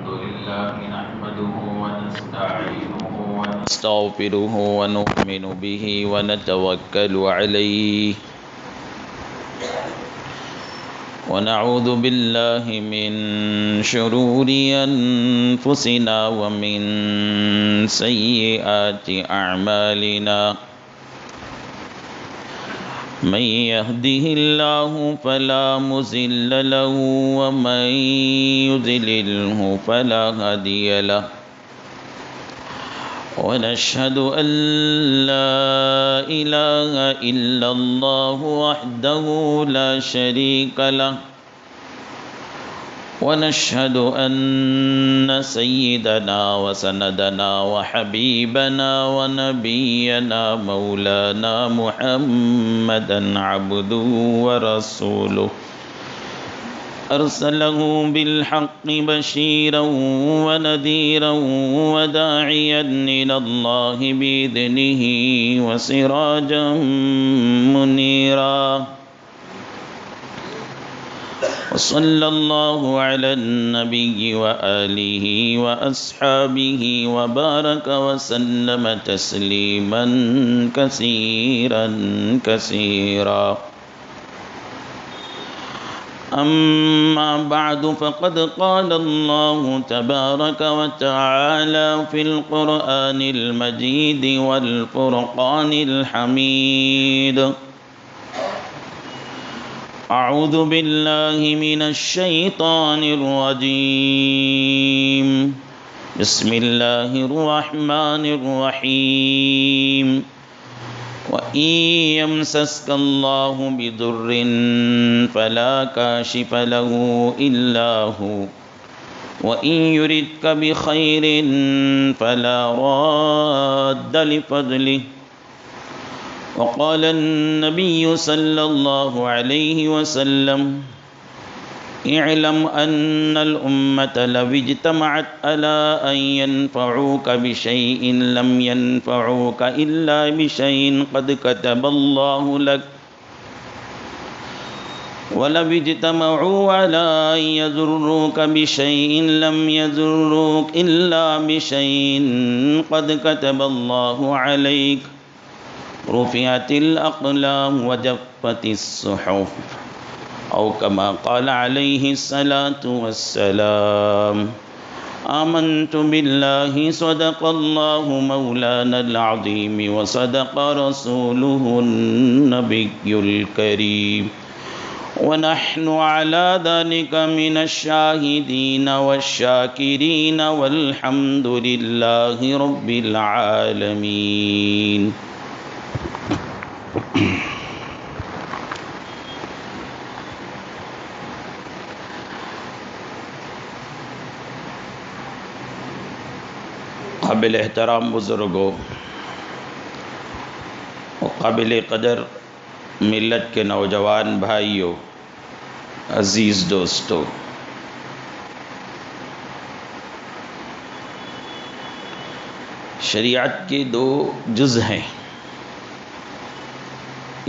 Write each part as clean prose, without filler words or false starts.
الحمد لله نحمده ونستعينه ونستغفره ونؤمن به ونتوكل عليه ونعوذ بالله من شرور أنفسنا ومن سيئات أعمالنا من يهده الله فلا مضل له ومن يضلله فلا هادي له ونشهد أن لا إله إلا الله وحده لا شريك له ونشهد أن سيدنا وسندنا وحبيبنا ونبينا مولانا محمدا عبده ورسوله أرسله بالحق بشيرا ونذيرا وداعيا إلى الله بإذنه وسراجا منيرا وصلى الله على النبي وآله وأصحابه وبارك وسلم تسليما كثيرا كثيرا أما بعد فقد قال الله تبارك وتعالى في القرآن المجيد والفرقان الحميد أعوذ بالله من الشيطان الرجيم بسم الله الرحمن الرحيم وإن يمسسك الله بضر فلا كاشف له إلا هو وإن يردك بخير فلا راد لفضله وقال النبي صلى الله عليه وسلم اعلم أن الأمة لو اجتمعت على أن ينفعوك بشيء لم ينفعوك إلا بشيء قد كتب الله لك ولو اجتمعوا على أن يضروك بشيء لم يضروك إلا بشيء قد كتب الله عليك رفعت الأقلام وجفت الصحف أو كما قال عليه الصلاة والسلام آمنت بالله صدق الله مولانا العظيم وصدق رسوله النبي الكريم ونحن على ذلك من الشاهدين والشاكرين والحمد لله رب العالمين. قابل احترام بزرگوں اور قابل قدر ملت کے نوجوان بھائیوں، عزیز دوستوں، شریعت کے دو جز ہیں.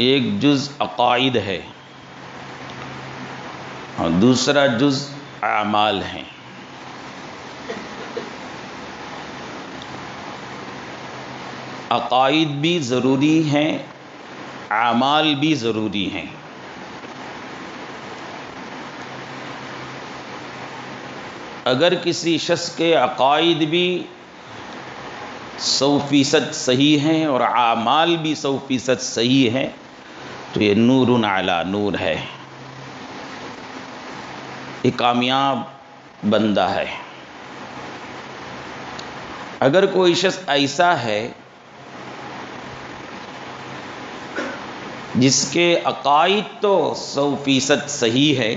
ایک جز عقائد ہے اور دوسرا جز اعمال ہیں. عقائد بھی ضروری ہیں، اعمال بھی ضروری ہیں. اگر کسی شخص کے عقائد بھی 100% صحیح ہیں اور اعمال بھی 100% صحیح ہیں تو یہ نور علی نور ہے، یہ کامیاب بندہ ہے. اگر کوئی شخص ایسا ہے جس کے عقائد تو 100% صحیح ہے،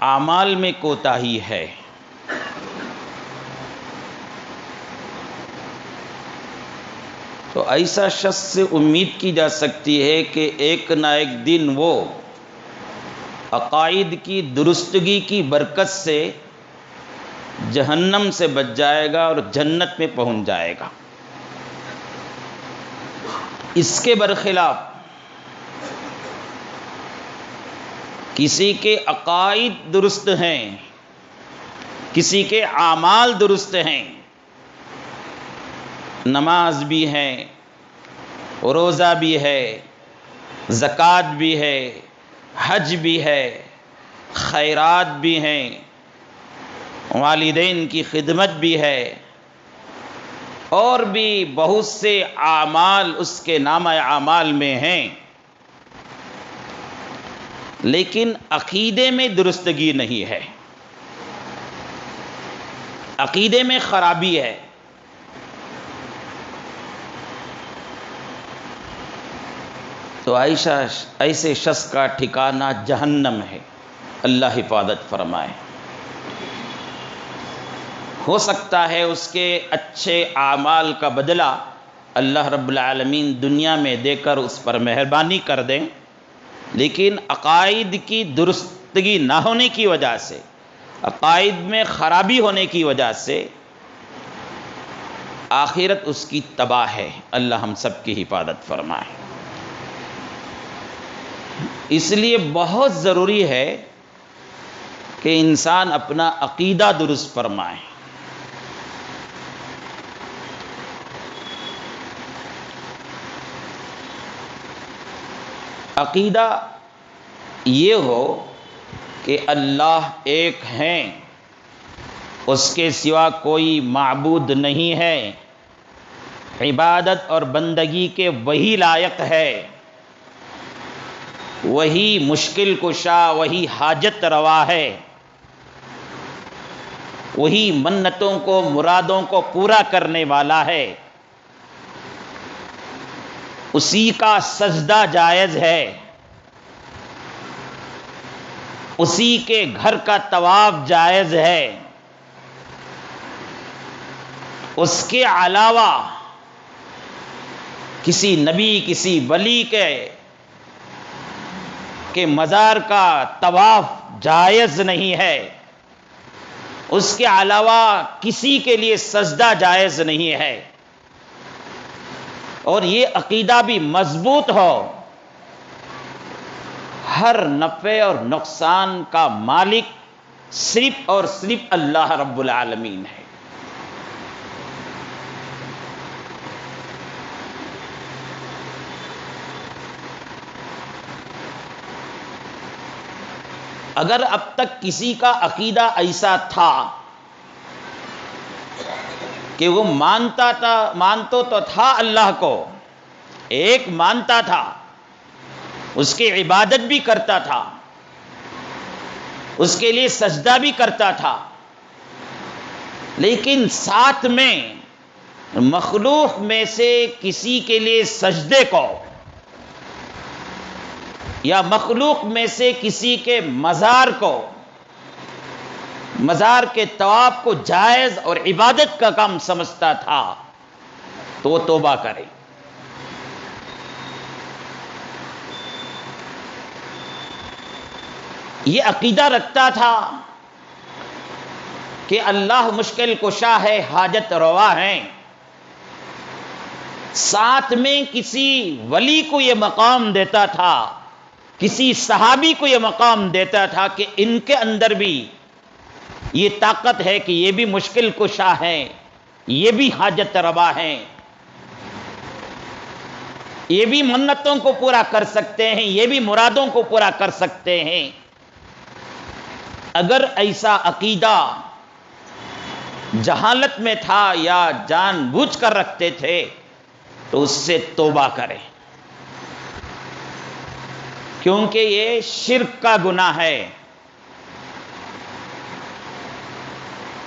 اعمال میں کوتاہی ہے، تو ایسا شخص سے امید کی جا سکتی ہے کہ ایک نہ ایک دن وہ عقائد کی درستگی کی برکت سے جہنم سے بچ جائے گا اور جنت میں پہنچ جائے گا. اس کے برخلاف کسی کے عقائد درست ہیں، کسی کے اعمال درست ہیں، نماز بھی ہے، روزہ بھی ہے، زکوٰۃ بھی ہے، حج بھی ہے، خیرات بھی ہیں، والدین کی خدمت بھی ہے، اور بھی بہت سے اعمال اس کے نامہ اعمال میں ہیں، لیکن عقیدے میں درستگی نہیں ہے، عقیدے میں خرابی ہے، تو ایسے شخص کا ٹھکانہ جہنم ہے، اللہ حفاظت فرمائے۔ ہو سکتا ہے اس کے اچھے اعمال کا بدلہ اللہ رب العالمین دنیا میں دے کر اس پر مہربانی کر دیں، لیکن عقائد کی درستگی نہ ہونے کی وجہ سے، عقائد میں خرابی ہونے کی وجہ سے آخرت اس کی تباہ ہے، اللہ ہم سب کی حفاظت فرمائے۔ اس لیے بہت ضروری ہے کہ انسان اپنا عقیدہ درست فرمائے۔ عقیدہ یہ ہو کہ اللہ ایک ہیں، اس کے سوا کوئی معبود نہیں ہے، عبادت اور بندگی کے وہی لائق ہے، وہی مشکل کشا، وہی حاجت روا ہے، وہی منتوں کو مرادوں کو پورا کرنے والا ہے، اسی کا سجدہ جائز ہے، اسی کے گھر کا طواف جائز ہے، اس کے علاوہ کسی نبی کسی ولی کے مزار کا طواف جائز نہیں ہے، اس کے علاوہ کسی کے لیے سجدہ جائز نہیں ہے، اور یہ عقیدہ بھی مضبوط ہو، ہر نفع اور نقصان کا مالک صرف اور صرف اللہ رب العالمین ہے۔ اگر اب تک کسی کا عقیدہ ایسا تھا کہ وہ مانتا تو تھا اللہ کو، ایک مانتا تھا، اس کی عبادت بھی کرتا تھا، اس کے لیے سجدہ بھی کرتا تھا، لیکن ساتھ میں مخلوق میں سے کسی کے لیے سجدے کو یا مخلوق میں سے کسی کے مزار کو، مزار کے طواف کو جائز اور عبادت کا کام سمجھتا تھا، تو وہ توبہ کرے۔ یہ عقیدہ رکھتا تھا کہ اللہ مشکل کشا ہے، حاجت روا ہیں، ساتھ میں کسی ولی کو یہ مقام دیتا تھا، کسی صحابی کو یہ مقام دیتا تھا کہ ان کے اندر بھی یہ طاقت ہے کہ یہ بھی مشکل کشا ہیں، یہ بھی حاجت روا ہیں، یہ بھی منتوں کو پورا کر سکتے ہیں، یہ بھی مرادوں کو پورا کر سکتے ہیں۔ اگر ایسا عقیدہ جہالت میں تھا یا جان بوجھ کر رکھتے تھے تو اس سے توبہ کریں، کیونکہ یہ شرک کا گناہ ہے،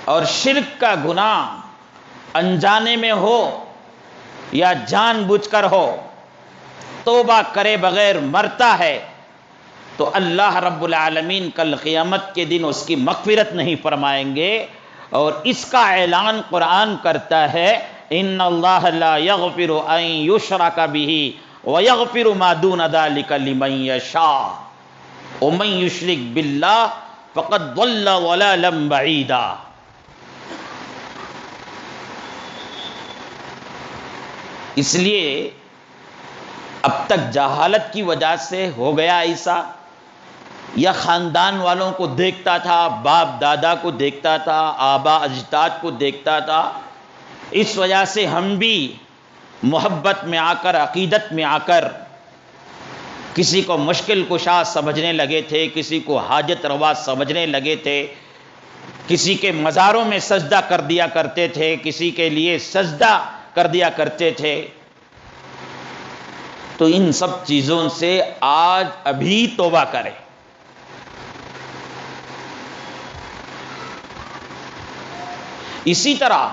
اور شرک کا گناہ انجانے میں ہو یا جان بوجھ کر ہو، توبہ کرے بغیر مرتا ہے تو اللہ رب العالمین کل قیامت کے دن اس کی مغفرت نہیں فرمائیں گے، اور اس کا اعلان قرآن کرتا ہے، ان اللہ لا یغفر ان یشرک بہ ویغفر ما دون ذلک لمن یشاء ومن یشرک باللہ فقد ضل ضلالا بعیدا۔ اس لیے اب تک جہالت کی وجہ سے ہو گیا ایسا، یا خاندان والوں کو دیکھتا تھا، باپ دادا کو دیکھتا تھا، آبا اجداد کو دیکھتا تھا. اس وجہ سے ہم بھی محبت میں آ کر، عقیدت میں آ کر کسی کو مشکل کشا سمجھنے لگے تھے، کسی کو حاجت روا سمجھنے لگے تھے، کسی کے مزاروں میں سجدہ کر دیا کرتے تھے، کسی کے لیے سجدہ کر دیا کرتے تھے. تو ان سب چیزوں سے آج ابھی توبہ کریں. اسی طرح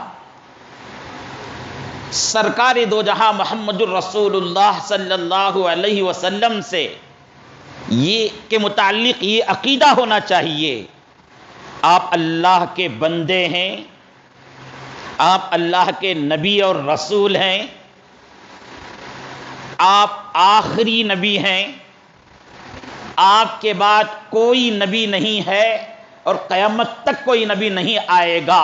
سرکار دو جہاں محمد الرسول اللہ صلی اللہ علیہ وسلم سے یہ کے متعلق یہ عقیدہ ہونا چاہیے، آپ اللہ کے بندے ہیں، آپ اللہ کے نبی اور رسول ہیں، آپ آخری نبی ہیں، آپ کے بعد کوئی نبی نہیں ہے اور قیامت تک کوئی نبی نہیں آئے گا.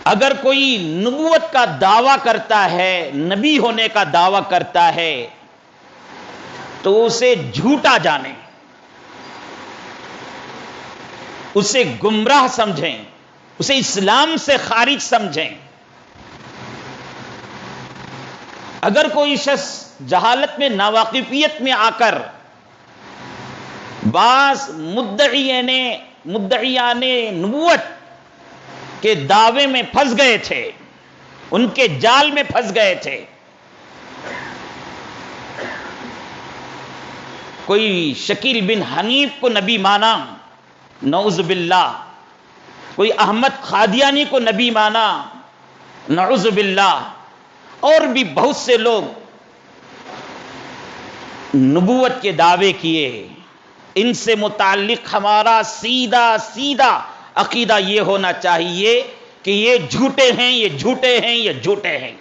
اگر کوئی نبوت کا دعویٰ کرتا ہے، نبی ہونے کا دعویٰ کرتا ہے، تو اسے جھوٹا جانیں، اسے گمراہ سمجھیں، اسے اسلام سے خارج سمجھیں. اگر کوئی شخص جہالت میں، ناواقفیت میں آ کر بعض مدعیان نبوت کے دعوے میں پھنس گئے تھے، ان کے جال میں پھنس گئے تھے، کوئی شکیل بن حنیف کو نبی مانا، نعوذ باللہ، کوئی احمد قادیانی کو نبی مانا، نعوذ باللہ، اور بھی بہت سے لوگ نبوت کے دعوے کیے. ان سے متعلق ہمارا سیدھا عقیدہ یہ ہونا چاہیے کہ یہ جھوٹے ہیں، یہ جھوٹے ہیں، یہ جھوٹے ہیں.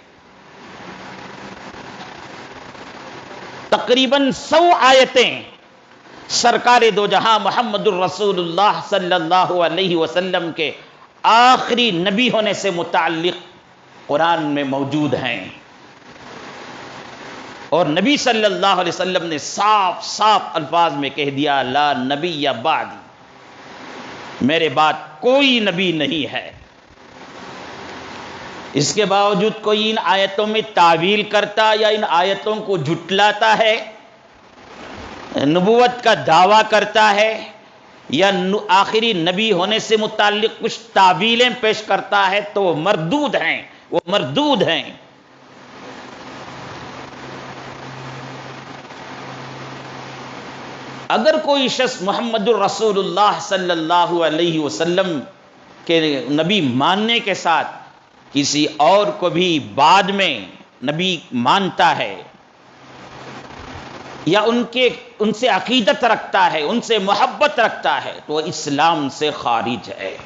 تقریباً 100 آیتیں سرکار دو جہاں محمد الرسول اللہ صلی اللہ علیہ وسلم کے آخری نبی ہونے سے متعلق قرآن میں موجود ہیں، اور نبی صلی اللہ علیہ وسلم نے صاف الفاظ میں کہہ دیا، لا نبی بعدی، میرے بعد کوئی نبی نہیں ہے. اس کے باوجود کوئی ان آیتوں میں تعویل کرتا یا ان آیتوں کو جھٹلاتا ہے، نبوت کا دعویٰ کرتا ہے، یا آخری نبی ہونے سے متعلق کچھ تعویلیں پیش کرتا ہے، تو وہ مردود ہیں، وہ مردود ہیں. اگر کوئی شخص محمد الرسول اللہ صلی اللہ علیہ وسلم کے نبی ماننے کے ساتھ کسی اور کو بھی بعد میں نبی مانتا ہے، یا ان سے عقیدت رکھتا ہے، ان سے محبت رکھتا ہے، تو وہ اسلام سے خارج ہے.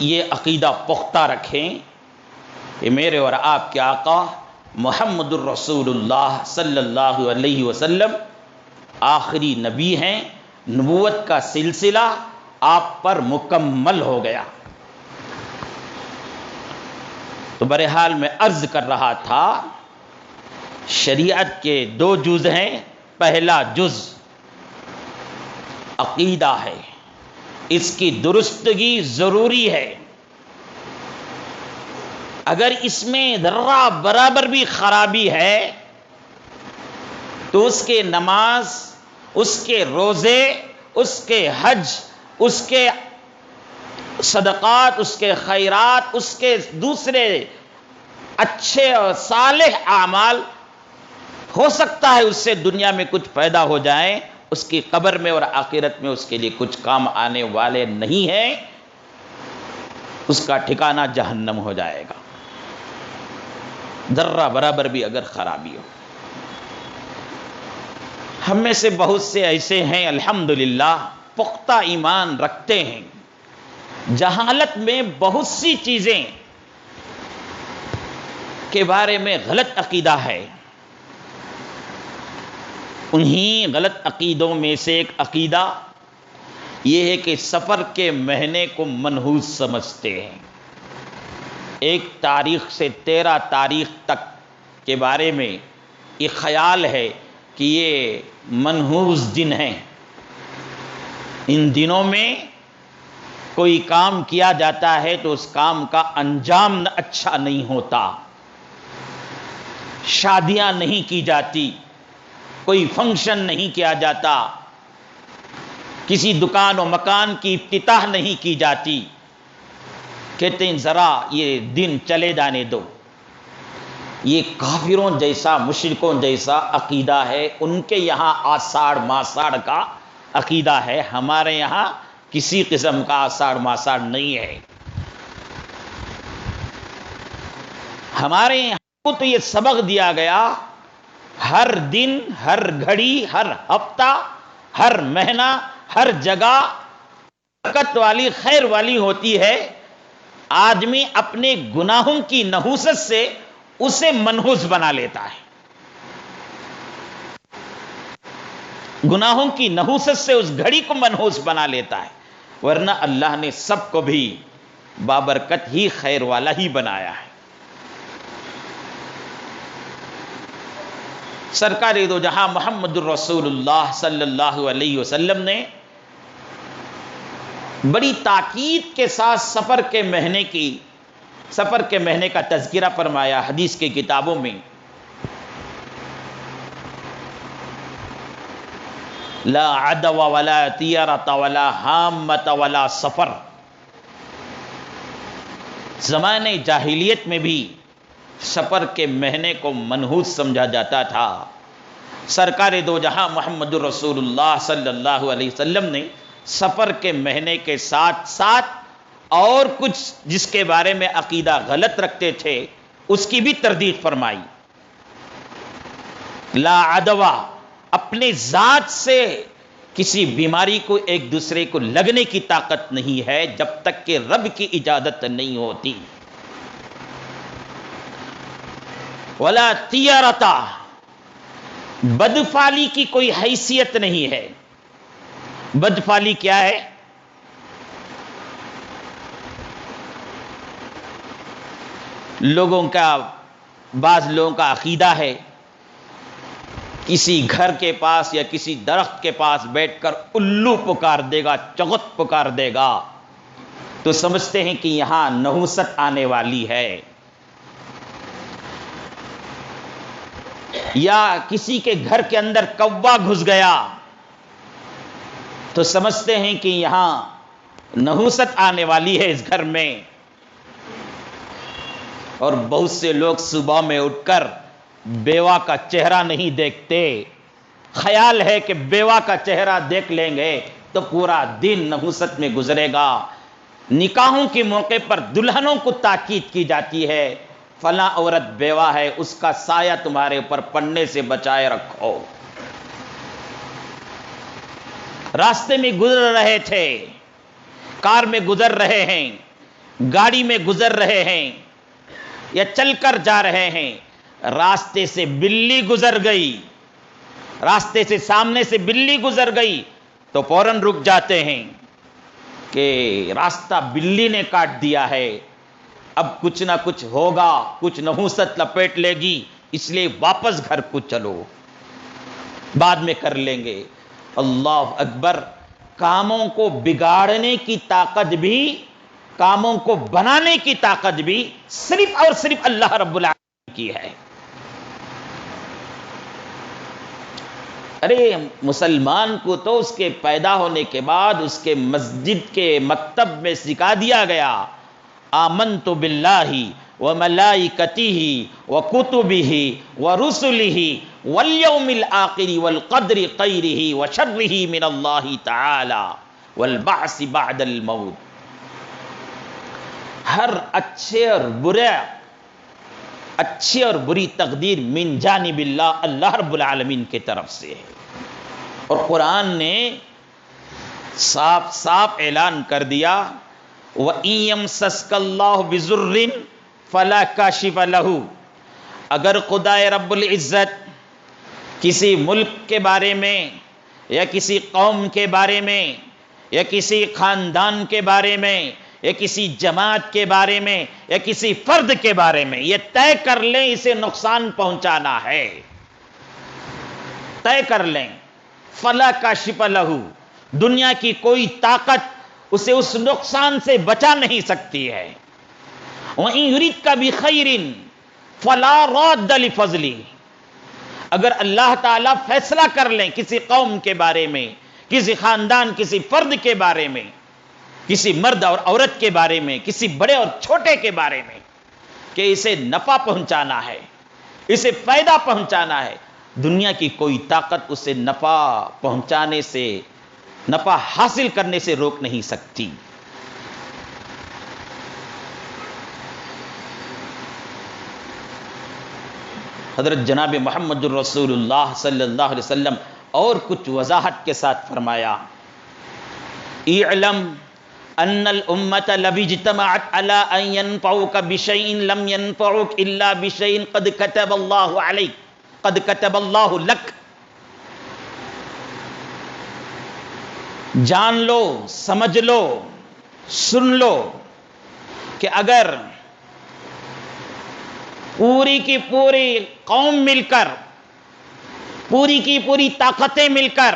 یہ عقیدہ پختہ رکھیں کہ میرے اور آپ کے آقا محمد الرسول اللہ صلی اللہ علیہ وسلم آخری نبی ہیں، نبوت کا سلسلہ آپ پر مکمل ہو گیا. تو بہرحال میں عرض کر رہا تھا، شریعت کے 2 جز ہیں. پہلا جز عقیدہ ہے، اس کی درستگی ضروری ہے. اگر اس میں ذرہ برابر بھی خرابی ہے تو اس کے نماز، اس کے روزے، اس کے حج، اس کے صدقات، اس کے خیرات، اس کے دوسرے اچھے اور صالح اعمال، ہو سکتا ہے اس سے دنیا میں کچھ پیدا ہو جائیں، اس کی قبر میں اور آخرت میں اس کے لیے کچھ کام آنے والے نہیں ہیں، اس کا ٹھکانہ جہنم ہو جائے گا، ذرہ برابر بھی اگر خرابی ہو. ہم میں سے بہت سے ایسے ہیں الحمدللہ پختہ ایمان رکھتے ہیں، جہالت میں بہت سی چیزیں کے بارے میں غلط عقیدہ ہے. انہی غلط عقیدوں میں سے ایک عقیدہ یہ ہے کہ سفر کے مہینے کو منحوس سمجھتے ہیں. 1 تاریخ سے 13 تاریخ تک کے بارے میں یہ خیال ہے کہ یہ منحوس دن ہیں. ان دنوں میں کوئی کام کیا جاتا ہے تو اس کام کا انجام اچھا نہیں ہوتا. شادیاں نہیں کی جاتی، کوئی فنکشن نہیں کیا جاتا، کسی دکان و مکان کی افتتاح نہیں کی جاتی. کہتے ہیں ذرا یہ دن چلے جانے دو. یہ کافروں جیسا، مشرکوں جیسا عقیدہ ہے. ان کے یہاں آষاڑھ ماساڑھ کا عقیدہ ہے، ہمارے یہاں کسی قسم کا آষاڑھ ماساڑھ نہیں ہے. ہمارے یہاں کو تو یہ سبق دیا گیا، ہر دن، ہر گھڑی، ہر ہفتہ، ہر مہینہ، ہر جگہ برکت والی، خیر والی ہوتی ہے. آدمی اپنے گناہوں کی نحوست سے اسے منحوس بنا لیتا ہے. گناہوں کی نحوست سے اس گھڑی کو منحوس بنا لیتا ہے، ورنہ اللہ نے سب کو بھی بابرکت ہی، خیر والا ہی بنایا ہے. سرکار دو جہاں محمد الرسول اللہ صلی اللہ علیہ وسلم نے بڑی تاکید کے ساتھ سفر کے مہینے کا تذکرہ فرمایا حدیث کی کتابوں میں. لا عدو ولا طیرۃ ولا حامۃ ولا سفر. زمانے جاہلیت میں بھی سفر کے مہینے کو منحوس سمجھا جاتا تھا. سرکار دو جہاں محمد الرسول اللہ صلی اللہ علیہ وسلم نے سفر کے مہینے کے ساتھ ساتھ اور کچھ جس کے بارے میں عقیدہ غلط رکھتے تھے اس کی بھی تردید فرمائی. لا عدوہ، اپنے ذات سے کسی بیماری کو ایک دوسرے کو لگنے کی طاقت نہیں ہے جب تک کہ رب کی اجازت نہیں ہوتی. ولا طیرۃ، بدفعلی کی کوئی حیثیت نہیں ہے. بدفعلی کیا ہے؟ بعض لوگوں کا عقیدہ ہے کسی گھر کے پاس یا کسی درخت کے پاس بیٹھ کر الو پکار دے گا، چغت پکار دے گا تو سمجھتے ہیں کہ یہاں نحوست آنے والی ہے. یا کسی کے گھر کے اندر کوا گھس گیا تو سمجھتے ہیں کہ یہاں نحوست آنے والی ہے اس گھر میں. اور بہت سے لوگ صبح میں اٹھ کر بیوہ کا چہرہ نہیں دیکھتے، خیال ہے کہ بیوہ کا چہرہ دیکھ لیں گے تو پورا دن نحوست میں گزرے گا. نکاحوں کے موقع پر دلہنوں کو تاکید کی جاتی ہے، فلاں عورت بیوہ ہے، اس کا سایہ تمہارے اوپر پڑنے سے بچائے رکھو. راستے میں گزر رہے تھے، کار میں گزر رہے ہیں، گاڑی میں گزر رہے ہیں یا چل کر جا رہے ہیں، راستے سے بلی گزر گئی، راستے سے سامنے سے بلی گزر گئی تو فوراً رک جاتے ہیں کہ راستہ بلی نے کاٹ دیا ہے، اب کچھ نہ کچھ ہوگا، کچھ نحوست لپیٹ لے گی، اس لیے واپس گھر کو چلو، بعد میں کر لیں گے. اللہ اکبر. کاموں کو بگاڑنے کی طاقت بھی، کاموں کو بنانے کی طاقت بھی صرف اور صرف اللہ رب العالمین کی ہے. ارے مسلمان کو تو اس کے پیدا ہونے کے بعد اس کے مسجد کے مکتب میں سکھا دیا گیا آمنت باللہ وملائکتہ وکتبہ ورسلہ والیوم الآخر والقدر خیرہ وشرہ من اللہ تعالی والبعث بعد الموت. ہر اچھی اور بری تقدیر من جانب اللہ، اللہ رب العالمین کی طرف سے ہے. اور قرآن نے صاف صاف اعلان کر دیا وَإِن يَمْسَسْكَ اللَّهُ بِضُرٍّ فَلَا كَاشِفَ لَهُ. اگر خدا رب العزت کسی ملک کے بارے میں یا کسی قوم کے بارے میں یا کسی خاندان کے بارے میں یا کسی جماعت کے بارے میں یا کسی فرد کے بارے میں یہ طے کر لیں اسے نقصان پہنچانا ہے، طے کر لیں، فلا کاشف لہ، دنیا کی کوئی طاقت اسے اس نقصان سے بچا نہیں سکتی ہے۔ وَإِن يُرِدْكَ بِخَيْرٍ فَلَا رَادَّ لِفَضْلِهِ، اگر اللہ تعالیٰ فیصلہ کر لیں کسی قوم کے بارے میں، کسی خاندان، کسی فرد کے بارے میں، کسی مرد اور عورت کے بارے میں، کسی بڑے اور چھوٹے کے بارے میں کہ اسے نفع پہنچانا ہے، اسے فائدہ پہنچانا ہے، دنیا کی کوئی طاقت اسے نفع پہنچانے سے، نفع حاصل کرنے سے روک نہیں سکتی۔ حضرت جناب محمد الرسول اللہ صلی اللہ علیہ وسلم اور کچھ وضاحت کے ساتھ فرمایا، اعلم ان الامت لو اجتمعت على ان ينفعوك بشيء لم ينفعوك الا بشيء قد كتب الله عليك، قد كتب الله لك۔ جان لو، سمجھ لو، سن لو کہ اگر پوری کی پوری قوم مل کر، پوری کی پوری طاقتیں مل کر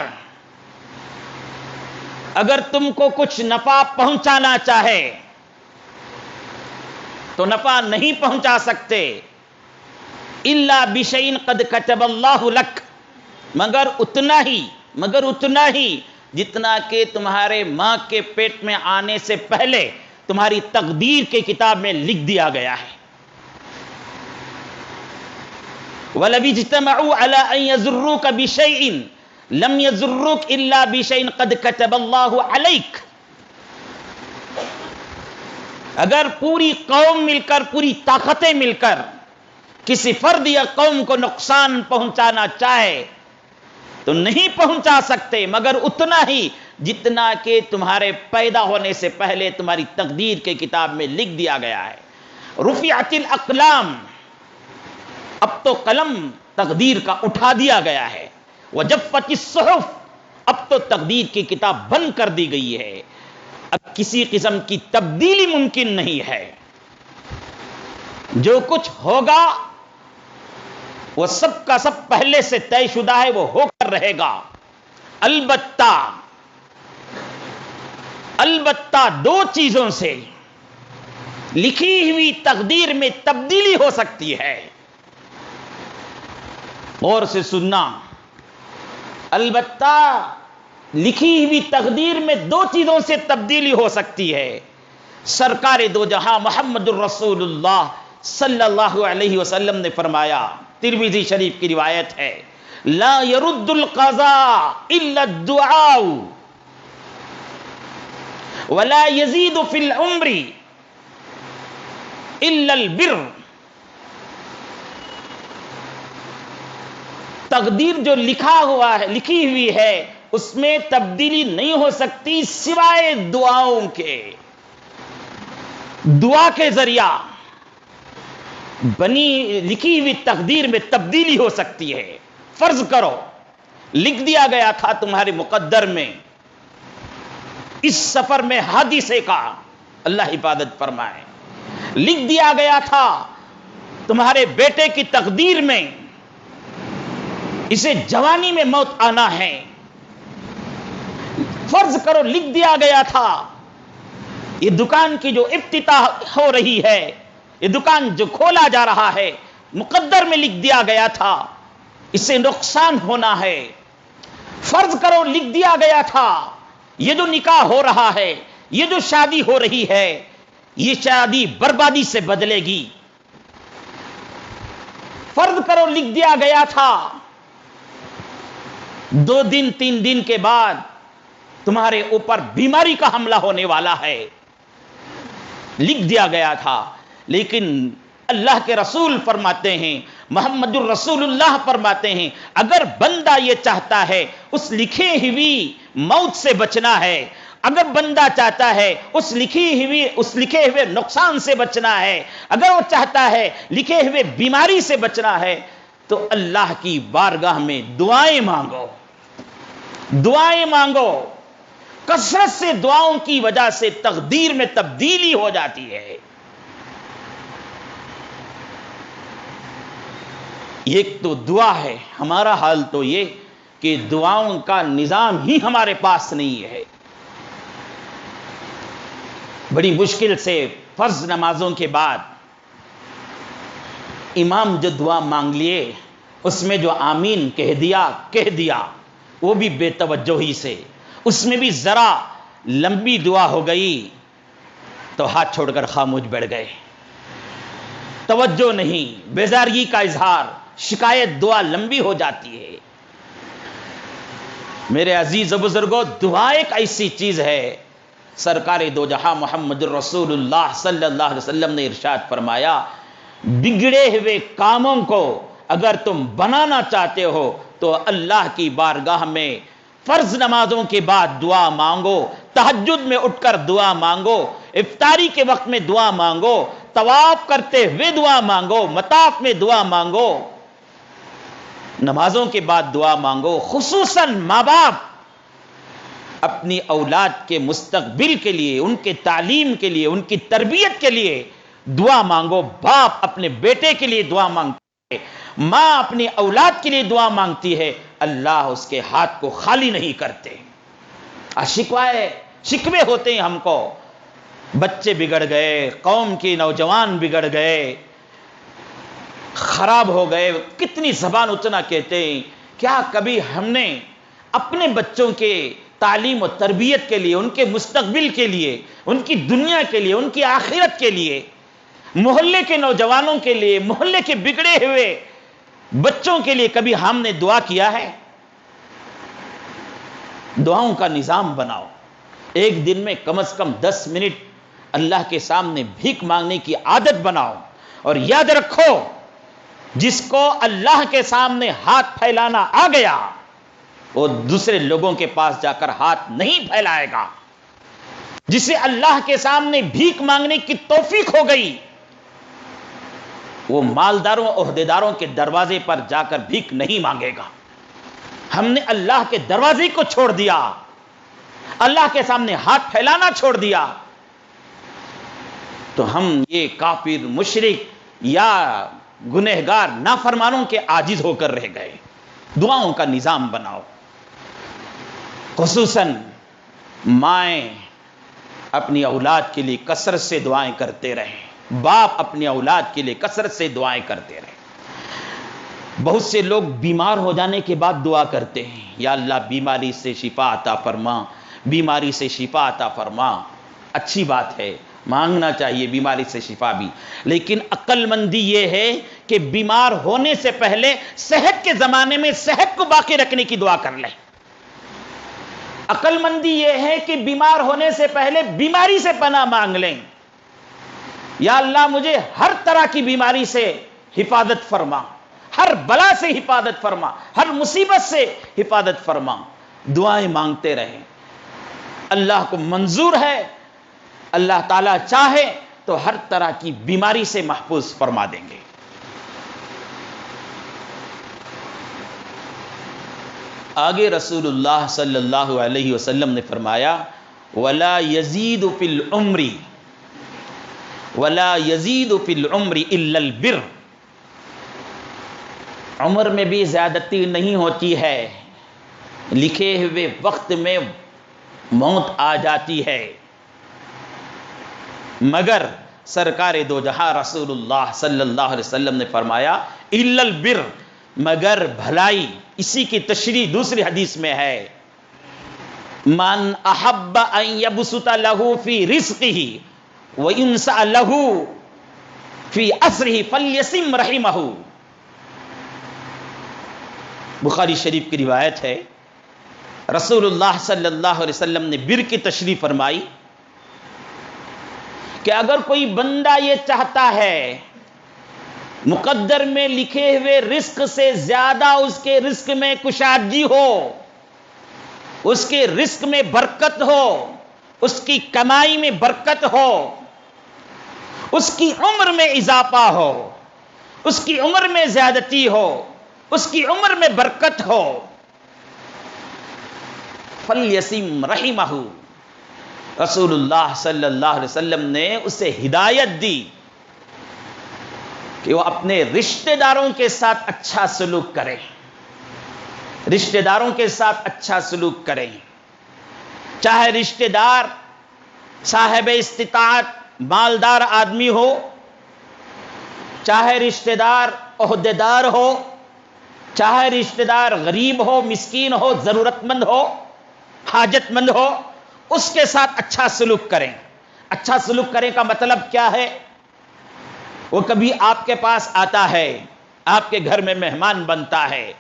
اگر تم کو کچھ نفع پہنچانا چاہے تو نفع نہیں پہنچا سکتے، الا بشیء قد کتب اللہ لک، مگر اتنا ہی جتنا کہ تمہارے ماں کے پیٹ میں آنے سے پہلے تمہاری تقدیر کے کتاب میں لکھ دیا گیا ہے۔ وَلَوِ اجْتَمَعُوا عَلَىٰ أَن يَضُرُّوكَ بِشَيْءٍ لَمْ يَضُرُّوكَ إِلَّا بِشَيْءٍ قَدْ كَتَبَ اللَّهُ عَلَيْكَ، اگر پوری قوم مل کر، پوری طاقتیں مل کر کسی فرد یا قوم کو نقصان پہنچانا چاہے تو نہیں پہنچا سکتے مگر اتنا ہی جتنا کہ تمہارے پیدا ہونے سے پہلے تمہاری تقدیر کے کتاب میں لکھ دیا گیا ہے۔ رفعت الاقلام، اب تو قلم تقدیر کا اٹھا دیا گیا ہے، وجفت الصحف، اب تو تقدیر کی کتاب بند کر دی گئی ہے، اب کسی قسم کی تبدیلی ممکن نہیں ہے، جو کچھ ہوگا وہ سب کا سب پہلے سے طے شدہ ہے، وہ ہو کر رہے گا۔ البتہ دو چیزوں سے لکھی ہوئی تقدیر میں تبدیلی ہو سکتی ہے، غور سے سننا، البتہ لکھی ہوئی تقدیر میں دو چیزوں سے تبدیلی ہو سکتی ہے۔ سرکار دو جہاں محمد الرسول اللہ صلی اللہ علیہ وسلم نے فرمایا، ترمذی شریف کی روایت ہے، لا يرد القضاء الا الدعاء ولا يزيد في العمر الا البر، تقدیر جو لکھا ہوا ہے، لکھی ہوئی ہے، اس میں تبدیلی نہیں ہو سکتی سوائے دعاؤں کے، دعا کے ذریعہ لکھی ہوئی تقدیر میں تبدیلی ہو سکتی ہے۔ فرض کرو لکھ دیا گیا تھا تمہارے مقدر میں اس سفر میں حادثے کا، اللہ حفاظت فرمائے، لکھ دیا گیا تھا تمہارے بیٹے کی تقدیر میں اسے جوانی میں موت آنا ہے، فرض کرو لکھ دیا گیا تھا یہ دکان کی جو افتتاح ہو رہی ہے، یہ دکان جو کھولا جا رہا ہے، مقدر میں لکھ دیا گیا تھا اس سے نقصان ہونا ہے، فرض کرو لکھ دیا گیا تھا یہ جو نکاح ہو رہا ہے، یہ جو شادی ہو رہی ہے، یہ شادی بربادی سے بدلے گی، فرض کرو لکھ دیا گیا تھا 2 دن 3 دن کے بعد تمہارے اوپر بیماری کا حملہ ہونے والا ہے، لکھ دیا گیا تھا، لیکن اللہ کے رسول فرماتے ہیں، محمد الرسول اللہ فرماتے ہیں، اگر بندہ یہ چاہتا ہے اس لکھی ہوئی موت سے بچنا ہے، اگر بندہ چاہتا ہے اس لکھے ہوئے نقصان سے بچنا ہے، اگر وہ چاہتا ہے لکھے ہوئے بیماری سے بچنا ہے، تو اللہ کی بارگاہ میں دعائیں مانگو، دعائیں مانگو، کثرت سے دعاؤں کی وجہ سے تقدیر میں تبدیلی ہو جاتی ہے. ایک تو دعا ہے. ہمارا حال تو یہ کہ دعاؤں کا نظام ہی ہمارے پاس نہیں ہے. بڑی مشکل سے فرض نمازوں کے بعد امام جو دعا مانگ لیے اس میں جو آمین کہہ دیا وہ بھی بے توجہی سے، اس میں بھی ذرا لمبی دعا ہو گئی تو ہاتھ چھوڑ کر خاموش بیٹھ گئے. توجہ نہیں، بیزارگی کا اظہار، شکایت، دعا لمبی ہو جاتی ہے. میرے عزیز و بزرگوں، دعا ایک ایسی چیز ہے. سرکار دو جہاں محمد رسول اللہ صلی اللہ علیہ وسلم نے ارشاد فرمایا، بگڑے ہوئے کاموں کو اگر تم بنانا چاہتے ہو تو اللہ کی بارگاہ میں فرض نمازوں کے بعد دعا مانگو، تہجد میں اٹھ کر دعا مانگو، افطاری کے وقت میں دعا مانگو، طواف کرتے ہوئے دعا مانگو، مطاف میں دعا مانگو، نمازوں کے بعد دعا مانگو. خصوصاً ماں باپ اپنی اولاد کے مستقبل کے لیے، ان کے تعلیم کے لیے، ان کی تربیت کے لیے دعا مانگو. باپ اپنے بیٹے کے لیے دعا مانگتا ہے، ماں اپنی اولاد کے لیے دعا مانگتی ہے، اللہ اس کے ہاتھ کو خالی نہیں کرتے. شکوے ہوتے ہیں ہم کو، بچے بگڑ گئے، قوم کے نوجوان بگڑ گئے، خراب ہو گئے، کتنی زبان اتنا کہتے ہیں. کیا کبھی ہم نے اپنے بچوں کے تعلیم و تربیت کے لیے، ان کے مستقبل کے لیے، ان کی دنیا کے لیے، ان کی آخرت کے لیے، محلے کے نوجوانوں کے لیے، محلے کے بگڑے ہوئے بچوں کے لیے کبھی ہم نے دعا کیا ہے؟ دعاؤں کا نظام بناؤ. ایک دن میں کم از کم 10 منٹ اللہ کے سامنے بھیک مانگنے کی عادت بناؤ. اور یاد رکھو، جس کو اللہ کے سامنے ہاتھ پھیلانا آ گیا وہ دوسرے لوگوں کے پاس جا کر ہاتھ نہیں پھیلائے گا. جسے اللہ کے سامنے بھیک مانگنے کی توفیق ہو گئی وہ مالداروں، عہدیداروں کے دروازے پر جا کر بھیک نہیں مانگے گا. ہم نے اللہ کے دروازے کو چھوڑ دیا، اللہ کے سامنے ہاتھ پھیلانا چھوڑ دیا تو ہم یہ کافر، مشرک یا گنہگار، نافرمانوں کے عاجز ہو کر رہ گئے. دعاؤں کا نظام بناؤ. خصوصاً مائیں اپنی اولاد کے لیے کثرت سے دعائیں کرتے رہیں، باپ اپنی اولاد کے لیے کثرت سے دعائیں کرتے رہیں. بہت سے لوگ بیمار ہو جانے کے بعد دعا کرتے ہیں، یا اللہ بیماری سے شفا عطا فرما، بیماری سے شفا عطا فرما. اچھی بات ہے، مانگنا چاہیے بیماری سے شفا بھی، لیکن عقل مندی یہ ہے کہ بیمار ہونے سے پہلے صحت کے زمانے میں صحت کو باقی رکھنے کی دعا کر لیں. عقل مندی یہ ہے کہ بیمار ہونے سے پہلے بیماری سے پناہ مانگ لیں. یا اللہ مجھے ہر طرح کی بیماری سے حفاظت فرما، ہر بلا سے حفاظت فرما، ہر مصیبت سے حفاظت فرما. دعائیں مانگتے رہیں. اللہ کو منظور ہے، اللہ تعالیٰ چاہے تو ہر طرح کی بیماری سے محفوظ فرما دیں گے. آگے رسول اللہ صلی اللہ علیہ وسلم نے فرمایا، وَلَا يَزِيدُ فِي الْعُمْرِ إِلَّا الْبِرُّ. عمر میں بھی زیادتی نہیں ہوتی ہے، لکھے ہوئے وقت میں موت آ جاتی ہے، مگر سرکار دو جہاں رسول اللہ صلی اللہ علیہ وسلم نے فرمایا الا البر، مگر بھلائی. اسی کی تشریح دوسری حدیث میں ہے، من احب ان یبسط له فی رزقه وینسأ له فی اسره فلیسم رحمہ. بخاری شریف کی روایت ہے، رسول اللہ صلی اللہ علیہ وسلم نے بر کی تشریح فرمائی کہ اگر کوئی بندہ یہ چاہتا ہے مقدر میں لکھے ہوئے رزق سے زیادہ اس کے رزق میں کشادگی ہو، اس کے رزق میں برکت ہو، اس کی کمائی میں برکت ہو، اس کی عمر میں اضافہ ہو، اس کی عمر میں زیادتی ہو، اس کی عمر میں برکت ہو، فَلْيَسِمْ رَحِمَهُ، رسول اللہ صلی اللہ علیہ وسلم نے اسے ہدایت دی کہ وہ اپنے رشتہ داروں کے ساتھ اچھا سلوک کرے، رشتہ داروں کے ساتھ اچھا سلوک کریں، چاہے رشتہ دار صاحب استطاعت مالدار آدمی ہو، چاہے رشتہ دار عہدیدار ہو، چاہے رشتہ دار غریب ہو، مسکین ہو، ضرورت مند ہو، حاجت مند ہو، اس کے ساتھ اچھا سلوک کریں۔ اچھا سلوک کریں کا مطلب کیا ہے؟ وہ کبھی آپ کے پاس آتا ہے، آپ کے گھر میں مہمان بنتا ہے،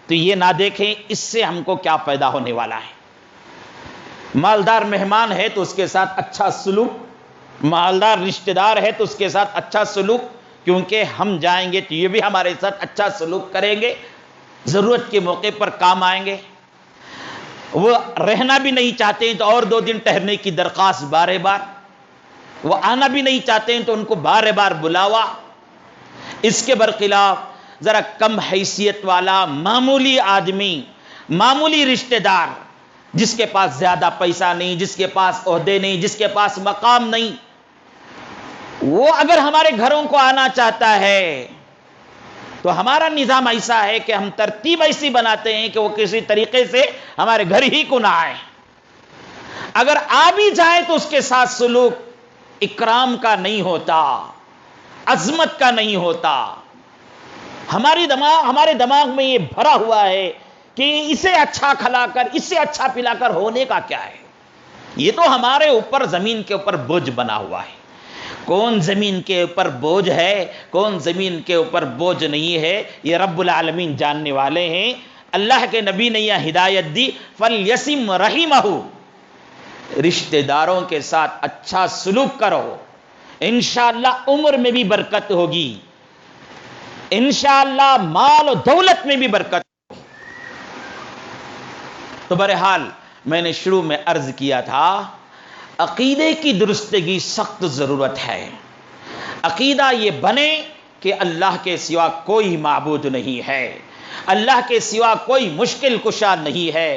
تو یہ نہ دیکھیں اس سے ہم کو کیا پیدا ہونے والا ہے۔ مالدار مہمان ہے تو اس کے ساتھ اچھا سلوک، مالدار رشتہ دار ہے تو اس کے ساتھ اچھا سلوک، کیونکہ ہم جائیں گے تو یہ بھی ہمارے ساتھ اچھا سلوک کریں گے، ضرورت کے موقع پر کام آئیں گے۔ وہ رہنا بھی نہیں چاہتے ہیں تو اور 2 دن ٹھہرنے کی درخواست بار بار، وہ آنا بھی نہیں چاہتے ہیں تو ان کو بار بار بلاوا۔ اس کے برخلاف ذرا کم حیثیت والا معمولی آدمی، معمولی رشتہ دار، جس کے پاس زیادہ پیسہ نہیں، جس کے پاس عہدے نہیں، جس کے پاس مقام نہیں، وہ اگر ہمارے گھروں کو آنا چاہتا ہے تو ہمارا نظام ایسا ہے کہ ہم ترتیب ایسی بناتے ہیں کہ وہ کسی طریقے سے ہمارے گھر ہی کو نہ آئے۔ اگر آ بھی جائے تو اس کے ساتھ سلوک اکرام کا نہیں ہوتا، عظمت کا نہیں ہوتا۔ ہمارے دماغ میں یہ بھرا ہوا ہے کہ اسے اچھا کھلا کر، اسے اچھا پلا کر ہونے کا کیا ہے؟ یہ تو ہمارے اوپر، زمین کے اوپر بوجھ بنا ہوا ہے۔ کون زمین کے اوپر بوجھ ہے، کون زمین کے اوپر بوجھ نہیں ہے، یہ رب العالمین جاننے والے ہیں۔ اللہ کے نبی نے یہ ہدایت دی، فَلْيَسِمْ رَحِمَهُ، رشتہ داروں کے ساتھ اچھا سلوک کرو، انشاءاللہ عمر میں بھی برکت ہوگی، انشاءاللہ مال و دولت میں بھی برکت ہوگی۔ تو بہرحال میں نے شروع میں عرض کیا تھا، عقیدے کی درستگی سخت ضرورت ہے۔ عقیدہ یہ بنے کہ اللہ کے سوا کوئی معبود نہیں ہے، اللہ کے سوا کوئی مشکل کشا نہیں ہے،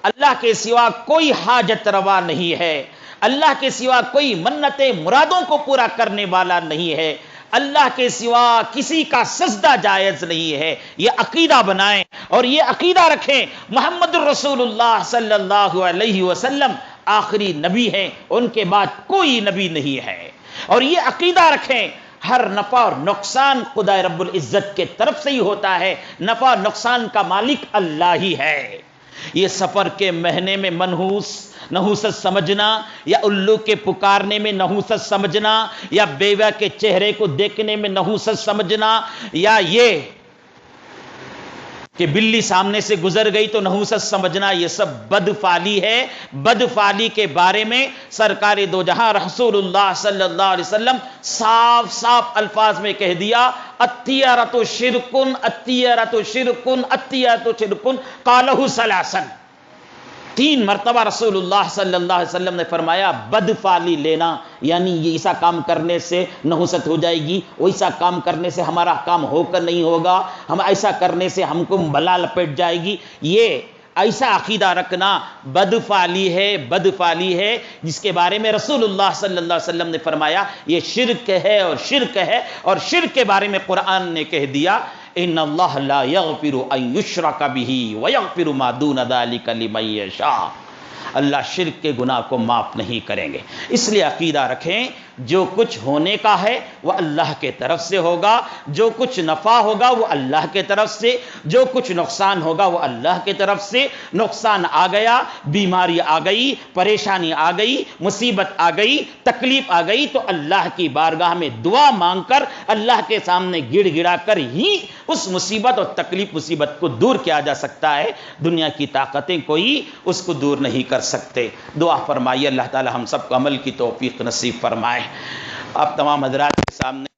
اللہ کے سوا کوئی حاجت روا نہیں ہے، اللہ کے سوا کوئی منتیں مرادوں کو پورا کرنے والا نہیں ہے، اللہ کے سوا کسی کا سجدہ جائز نہیں ہے۔ یہ عقیدہ بنائیں اور یہ عقیدہ رکھیں، محمد الرسول اللہ صلی اللہ علیہ وسلم آخری نبی ہیں، ان کے بعد کوئی نبی نہیں ہے۔ اور یہ عقیدہ رکھیں، ہر نفع اور نقصان خدا رب العزت کے طرف سے ہی ہوتا ہے، نفع اور نقصان کا مالک اللہ ہی ہے۔ یہ سفر کے مہینے میں نحوست سمجھنا، یا الو کے پکارنے میں نحوست سمجھنا، یا بیوہ کے چہرے کو دیکھنے میں نحوست سمجھنا، یا یہ کہ بلی سامنے سے گزر گئی تو نحوست سمجھنا، یہ سب بدفعلی ہے۔ بدفعلی کے بارے میں سرکار دو جہاں رسول اللہ صلی اللہ علیہ وسلم صاف صاف الفاظ میں کہہ دیا، الطیرۃ شرکن، الطیرۃ شرکن، الطیرۃ شرکن، قالہ ثلاثا، 3 مرتبہ رسول اللہ صلی اللہ علیہ وسلم نے فرمایا بدفعلی لینا، یعنی یہ ایسا کام کرنے سے نحوست ہو جائے گی، ویسا کام کرنے سے ہمارا کام ہو کر نہیں ہوگا، ہم ایسا کرنے سے ہم کو بلا لپٹ جائے گی۔ یہ ایسا عقیدہ رکھنا بدفعلی ہے، بدفعلی ہے، جس کے بارے میں رسول اللہ صلی اللہ علیہ وسلم نے فرمایا یہ شرک ہے اور شرک ہے، اور شرک کے بارے میں قرآن نے کہہ دیا ان اللہ لا یغفر ان یشرک بہ ویغفر ما دون ذلک لمن یشاء، اللہ شرک کے گناہ کو معاف نہیں کریں گے۔ اس لیے عقیدہ رکھیں، جو کچھ ہونے کا ہے وہ اللہ کے طرف سے ہوگا، جو کچھ نفع ہوگا وہ اللہ کے طرف سے، جو کچھ نقصان ہوگا وہ اللہ کے طرف سے۔ نقصان آ گیا، بیماری آ گئی، پریشانی آ گئی، مصیبت آ گئی، تکلیف آ گئی، تو اللہ کی بارگاہ میں دعا مانگ کر، اللہ کے سامنے گڑ گڑا کر ہی اس مصیبت اور تکلیف مصیبت کو دور کیا جا سکتا ہے۔ دنیا کی طاقتیں کوئی اس کو دور نہیں کر سکتے۔ دعا فرمائیے اللہ تعالی ہم سب کو عمل کی توفیق نصیب فرمائے۔ آپ تمام حضرات کے سامنے